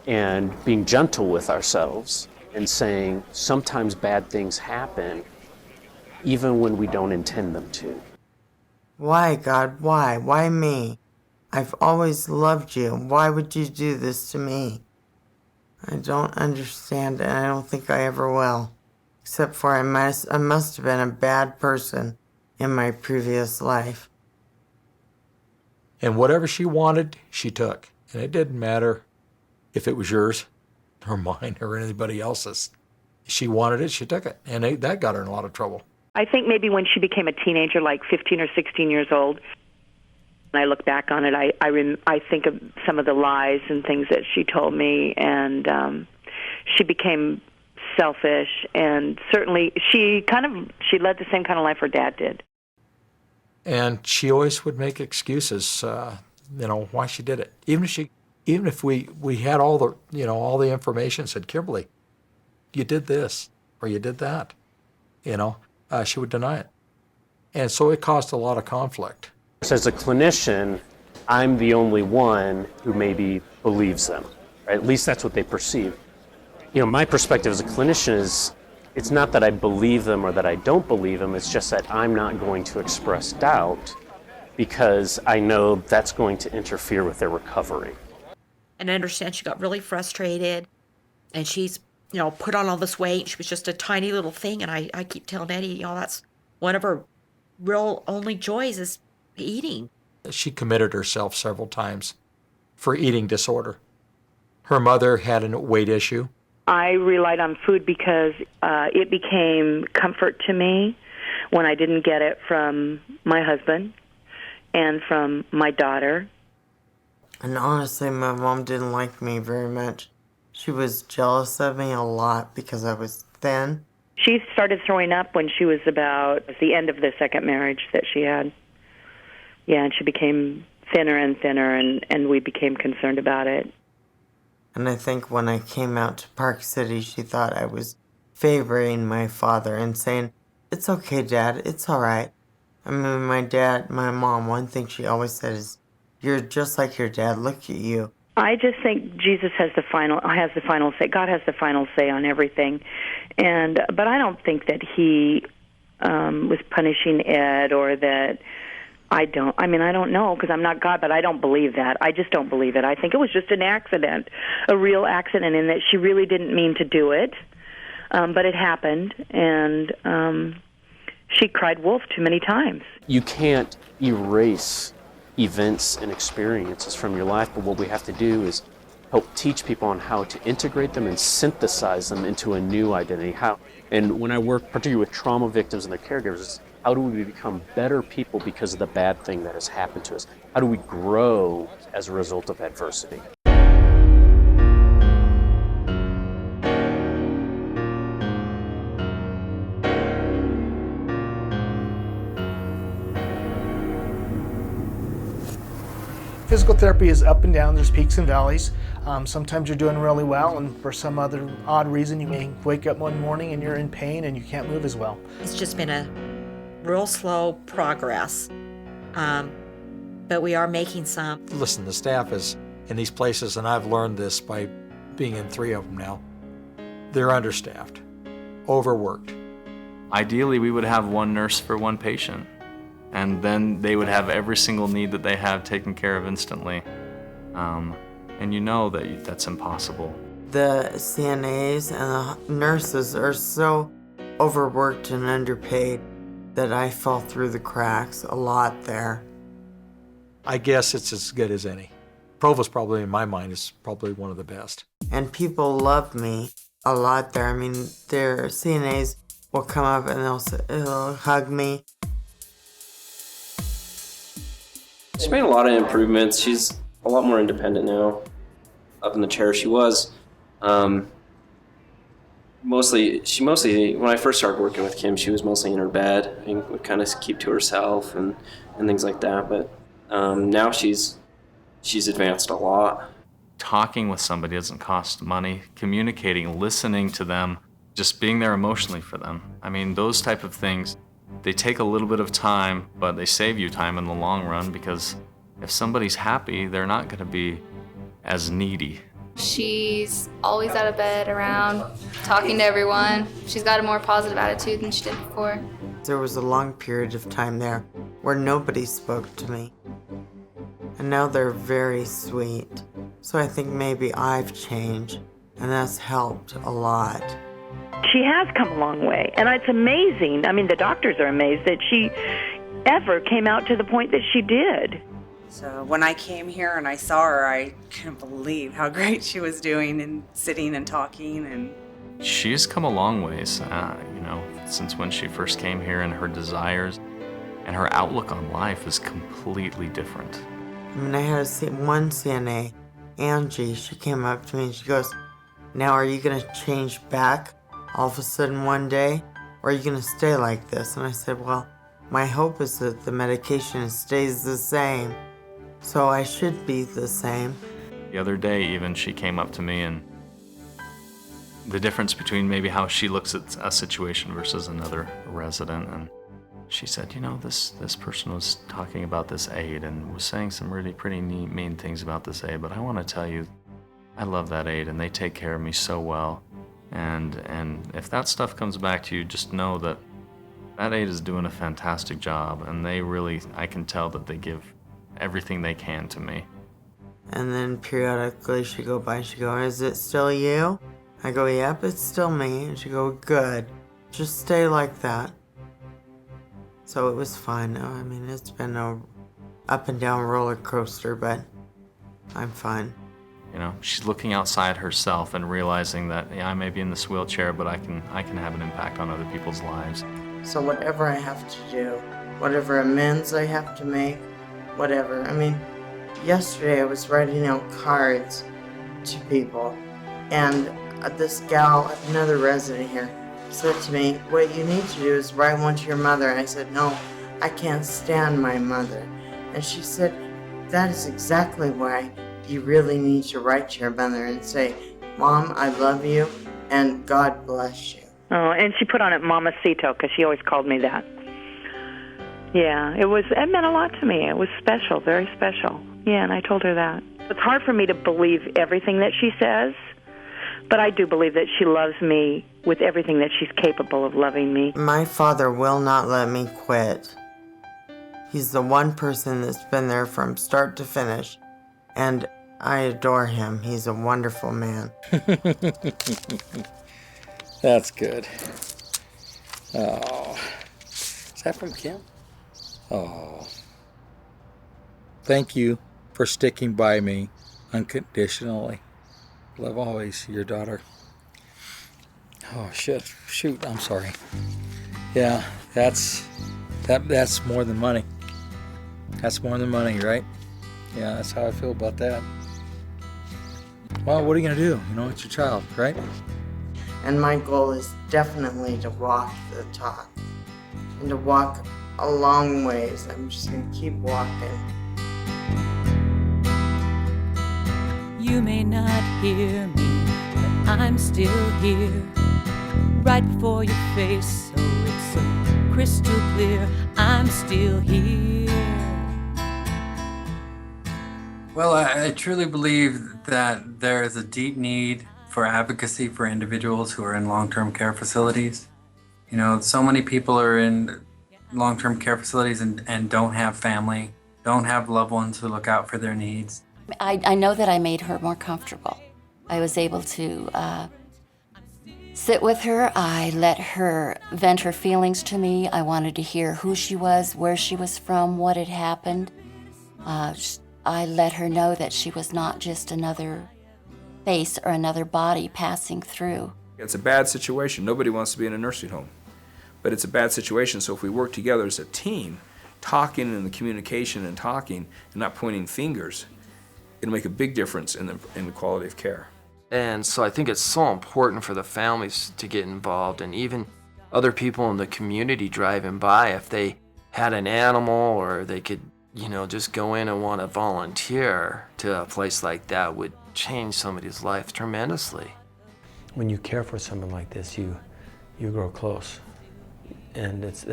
and being gentle with ourselves and saying sometimes bad things happen even when we don't intend them to. Why, God? Why? Why me? I've always loved you. Why would you do this to me? I don't understand, and I don't think I ever will. Except for I must have been a bad person in my previous life. And whatever she wanted, she took. And it didn't matter if it was yours or mine or anybody else's. She wanted it, she took it. And that got her in a lot of trouble. I think maybe when she became a teenager, like 15 or 16 years old, and I look back on it, I think of some of the lies and things that she told me, and she became selfish, and certainly she led the same kind of life her dad did. And she always would make excuses, why she did it. Even if we had all the information, said, Kimberly, you did this or you did that, she would deny it. And so it caused a lot of conflict. As a clinician, I'm the only one who maybe believes them, right? At least that's what they perceive. My perspective as a clinician is, it's not that I believe them or that I don't believe them, it's just that I'm not going to express doubt because I know that's going to interfere with their recovery. And I understand she got really frustrated, and she's, put on all this weight. She was just a tiny little thing, and I keep telling Eddie, that's one of her real only joys is eating. She committed herself several times for eating disorder. Her mother had a weight issue. I relied on food because it became comfort to me when I didn't get it from my husband and from my daughter. And honestly, my mom didn't like me very much. She was jealous of me a lot because I was thin. She started throwing up when she was about the end of the second marriage that she had. Yeah, and she became thinner and thinner, and we became concerned about it. And I think when I came out to Park City, she thought I was favoring my father and saying, "It's okay, Dad, it's all right." I mean, my mom, one thing she always said is, "You're just like your dad, look at you." I just think Jesus has the final say. God has the final say on everything. But I don't think that he was punishing Ed, or that I don't know, because I'm not God, but I don't believe that. I just don't believe it. I think it was just an accident, a real accident, in that she really didn't mean to do it, but it happened, and she cried wolf too many times. You can't erase events and experiences from your life, but what we have to do is help teach people on how to integrate them and synthesize them into a new identity. And when I work particularly with trauma victims and their caregivers, how do we become better people because of the bad thing that has happened to us? How do we grow as a result of adversity? Physical therapy is up and down. There's peaks and valleys. Sometimes you're doing really well, and for some other odd reason, you may wake up one morning and you're in pain and you can't move as well. It's just been a real slow progress, but we are making some. Listen, the staff is in these places, and I've learned this by being in 3 of them now. They're understaffed, overworked. Ideally, we would have one nurse for one patient, and then they would have every single need that they have taken care of instantly. And that's impossible. The CNAs and the nurses are so overworked and underpaid that I fall through the cracks a lot there. I guess it's as good as any. Provost probably, in my mind, is probably one of the best. And people love me a lot there. I mean, their CNAs will come up and they'll hug me. She's made a lot of improvements. She's a lot more independent now, up in the chair she was. Mostly, when I first started working with Kim, she was mostly in her bed and would kind of keep to herself and things like that. But now she's advanced a lot. Talking with somebody doesn't cost money. Communicating, listening to them, just being there emotionally for them. I mean, those type of things, they take a little bit of time, but they save you time in the long run, because if somebody's happy, they're not going to be as needy. She's always out of bed, around, talking to everyone. She's got a more positive attitude than she did before. There was a long period of time there where nobody spoke to me. And now they're very sweet. So I think maybe I've changed, and that's helped a lot. She has come a long way, and it's amazing. I mean, the doctors are amazed that she ever came out to the point that she did. So when I came here and I saw her, I couldn't believe how great she was doing and sitting and talking. And She's come a long ways, since when she first came here, and her desires and her outlook on life is completely different. I mean, I had one CNA, Angie, she came up to me and she goes, "Now are you going to change back all of a sudden one day, or are you going to stay like this? And I said, well, my hope is that the medication stays the same, so I should be the same. The other day even, she came up to me, and the difference between maybe how she looks at a situation versus another resident, and she said, you know, this person was talking about this aide and was saying some really pretty neat, mean things about this aide, but I want to tell you, I love that aide and they take care of me so well. And if that stuff comes back to you, just know that that aide is doing a fantastic job, and they really, I can tell that they give everything they can to me. And then periodically she'd go by and she'd go, is it still you? I go, yep, it's still me. And she'd go, good, just stay like that. So it was fun. I mean, it's been a up and down roller coaster, but I'm fine. You know, she's looking outside herself and realizing that, yeah, I may be in this wheelchair, but I can have an impact on other people's lives. So whatever I have to do, whatever amends I have to make, whatever. I mean, yesterday I was writing out cards to people, and this gal, another resident here, said to me, what you need to do is write one to your mother. And I said, no, I can't stand my mother. And she said, that is exactly why you really need to write to your mother and say, Mom, I love you, and God bless you. Oh, and she put on it Mamacito, because she always called me that. Yeah, it meant a lot to me. It was special, very special. Yeah, and I told her that. It's hard for me to believe everything that she says, but I do believe that she loves me with everything that she's capable of loving me. My father will not let me quit. He's the one person that's been there from start to finish, and I adore him. He's a wonderful man. That's good. Oh, is that from Kim? Oh, thank you for sticking by me unconditionally. Love always, your daughter. Oh shoot, I'm sorry. Yeah, that's more than money. That's more than money, right? Yeah, that's how I feel about that. Well, what are you gonna do? You know, it's your child, right? And my goal is definitely to walk the talk and to walk a long ways. I'm just gonna keep walking. You may not hear me, but I'm still here, right before your face, so it's so crystal clear. I'm still here. Well, I truly believe that there is a deep need for advocacy for individuals who are in long-term care facilities. You know, so many people are in long-term care facilities and don't have family, don't have loved ones who look out for their needs. I know that I made her more comfortable. I was able to sit with her. I let her vent her feelings to me. I wanted to hear who she was, where she was from, what had happened. I let her know that she was not just another face or another body passing through. It's a bad situation. Nobody wants to be in a nursing home. But it's a bad situation, so if we work together as a team, talking and the communication and talking and not pointing fingers, it'll make a big difference in the quality of care. And so I think it's so important for the families to get involved, and even other people in the community driving by, if they had an animal or they could, you know, just go in and want to volunteer to a place like that would change somebody's life tremendously. When you care for someone like this, you grow close. And it's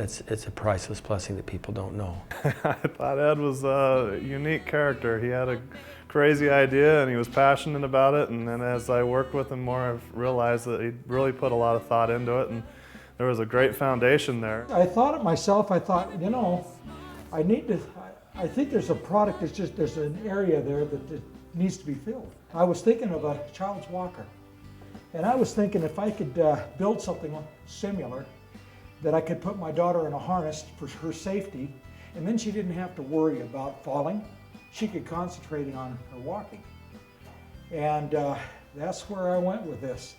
a priceless blessing that people don't know. I thought Ed was a unique character. He had a crazy idea and he was passionate about it, and then as I worked with him more, I've realized that he really put a lot of thought into it, and there was a great foundation there. I thought it myself, I thought, you know, I think there's a product, there's an area there that needs to be filled. I was thinking of a child's walker, and I was thinking if I could build something similar, that I could put my daughter in a harness for her safety, and then she didn't have to worry about falling. She could concentrate on her walking. And that's where I went with this.